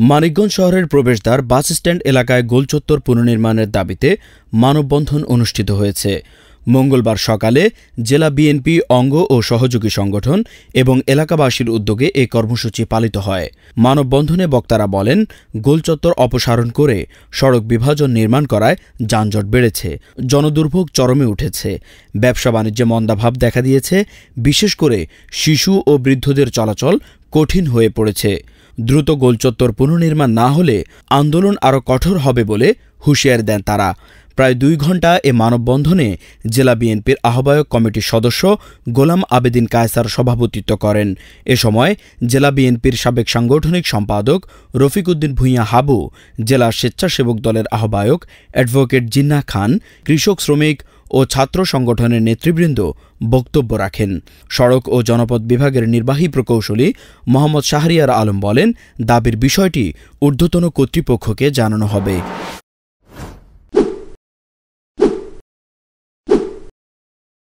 মানিকগঞ্জ শহরের প্রবেশদ্বার bus stand এলাকায় গোলচত্বর পুনর্নির্মাণের দাবিতে মানববন্ধন অনুষ্ঠিত হয়েছে। মঙ্গলবার সকালে জেলা বিএনপি অঙ্গ ও সহযোগী সংগঠন এবং এলাকাবাসীর উদ্যোগে এই কর্মসূচি পালিত হয়। মানববন্ধনে বক্তারা বলেন, গোলচত্বর অপসারণ করে সড়ক বিভাজন নির্মাণ করায় যানজট বেড়েছে, জনদুর্ভোগ চরমে উঠেছে, ব্যবসা বাণিজ্যে মন্দাভাব দেখা দিয়েছে, বিশেষ করে শিশু ও বৃদ্ধদের চলাচল কঠিন হয়ে পড়েছে। দ্রুত গোলচত্বর পুনর্নির্মাণ না হলে আন্দোলন আরও কঠোর হবে বলে হুঁশিয়ারি দেন তারা। প্রায় 2 ঘণ্টা এ মানববন্ধনে জেলা বিএনপির আহ্বায়ক কমিটির সদস্য গোলাম আবেদিন কায়সার সভাপতিত্ব করেন। এ সময় জেলা বিএনপির সাবেক সাংগঠনিক সম্পাদক রফিক উদ্দিন ভূঁইয়া হাবু, জেলা স্বেচ্ছাসেবক দলের আহ্বায়ক অ্যাডভোকেট জিন্নাহ খান, কৃষক শ্রমিক ও ছাত্র সংগঠনের নেতৃবৃন্দ বক্তব্য রাখেন। সড়ক ও জনপথ বিভাগের নির্বাহী প্রকৌশলী মোহাম্মদ শাহরিয়ার আলম বলেন, দাবির বিষয়টি ঊর্ধ্বতন কর্তৃপক্ষকে জানানো হবে।